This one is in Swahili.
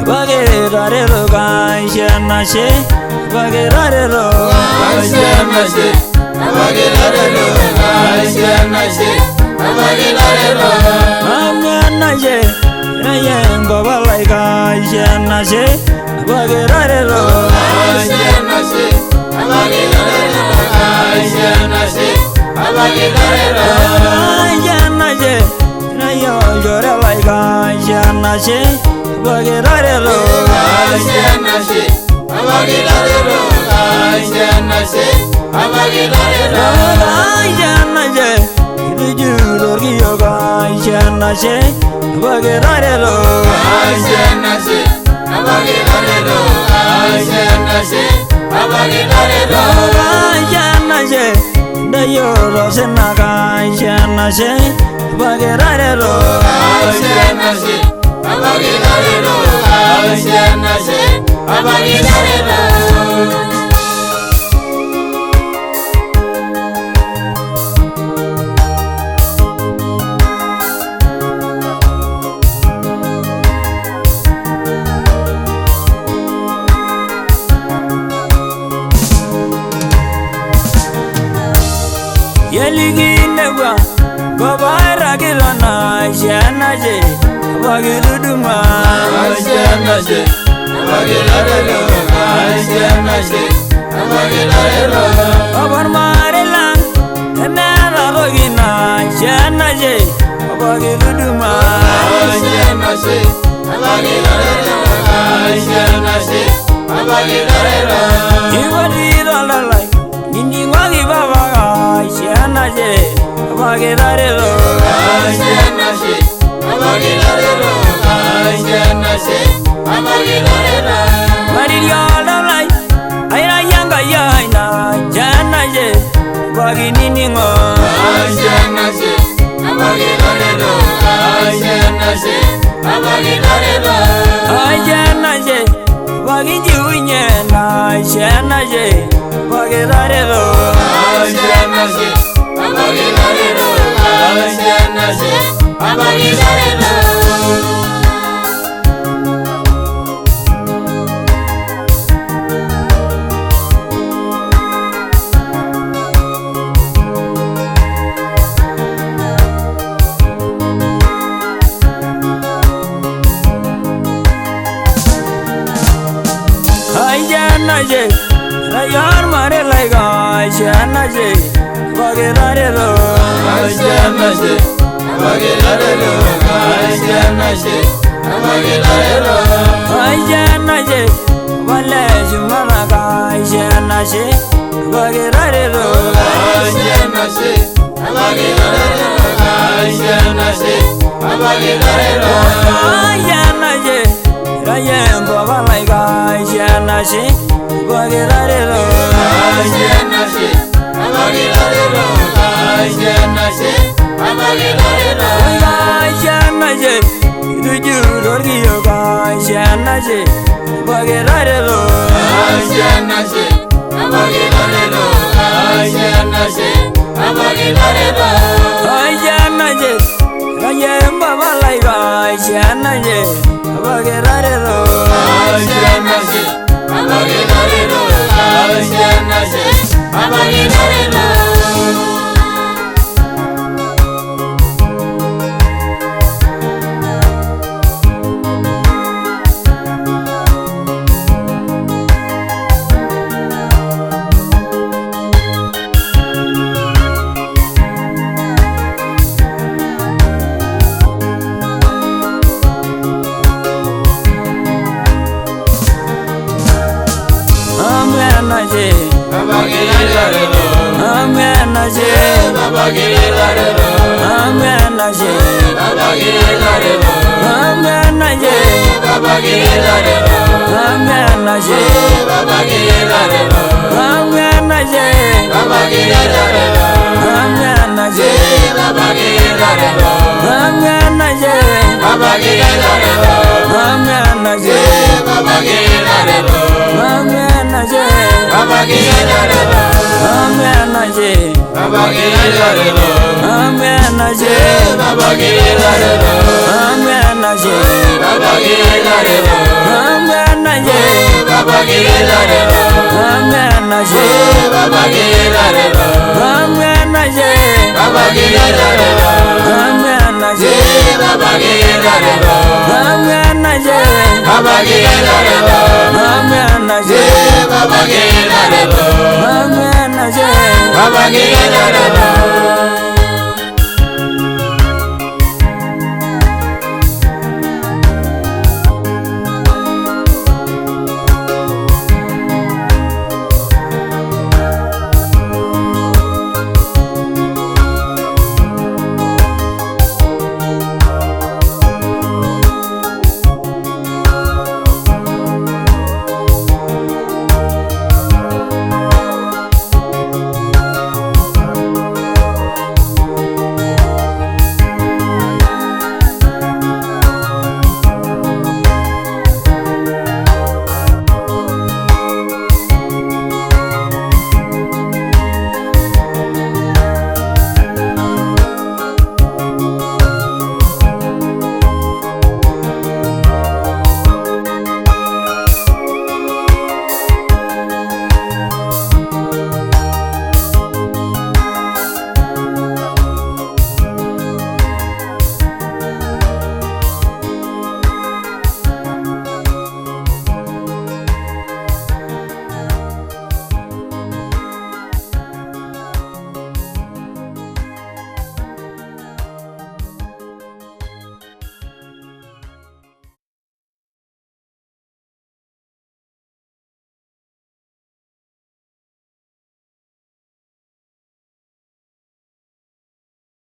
Bagirarelo gaishanashe Bagirarelo gaishanashe Bagirarelo gaishanashe Bagirarelo Amyanashe Nayengo balai gaishanashe Bagirarelo gaishanashe Bagirarelo gaishanashe Bagirarelo gaishanashe Nayengo balai gaishanashe Bagirarelo gaishanashe Bagirarelo gaishanashe Bagirarelo gaishanashe Idujuro giyo gaishanashe Bagirarelo gaishanashe Bagirarelo gaishanashe Bagirarelo gaishanashe Dayoro sena gaishanashe Bagirarelo gaishanashe Bagirarelo gaishanashe Bagirarelo Yeliginewa Gobara kilona Shanaje Bagiruduma gaishanashe Bagirarelo gaishanashe Bagirarelo Abar Marilang Nera Rogina Shanaje Bagiruduma gaishanashe Bagirarelo gaishanashe Bagirarelo Iwadira lalai Nindi wagi baba Shanaje Bagirarelo gaishanashe Bagirarelo gaishanashe Bagirarelo Mariya lalai Aira yanga yaina Shanaje Bagininingo gaishanashe Bagirarelo gaishanashe Bagirarelo Shanaje Baginjunya Shanaje Bagirarelo gaishanashe Bagirarelo gaishanashe Bagirarelo Shanaje Rayar mare laiga Shanaje Bagirarelo gaishanashe Bagirarelo gaishanashe Bagirarelo Shanaje Vale Jumana Shanaje Bagirarelo gaishanashe Bagirarelo gaishanashe Bagirarelo Shanaje Rayembo balai Shanaje Bagirarelo gaishanashe Bagirarelo gaishanashe Bagirarelo Shanaje Idujuro giyo Shanaje Bagirarelo gaishanashe Bagirarelo gaishanashe Bagirarelo Shanaje Rayembo balai Shanaje Bagirarelo gaishanashe Bagirarelo gaishanashe Bagirarelo Bagirarelo Amyanashe Bagirarelo Amyanashe Bagirarelo Amyanashe Bagirarelo Amyanashe Bagirarelo Amyanashe Bagirarelo Amyanashe Bagirarelo Amyanashe Bagirarelo Amyanashe Bagirarelo Amyanashe Bagirarelo Amyanashe Bagirarelo Amyanashe Bagirarelo Amyanashe Bagirarelo babagirira rero Bamwana je babagirira rero Bamwana je babagirira rero Bamwana je babagirira rero Bamwana je babagirira rero Bamwana je babagirira rero Bamwana je babagirira rero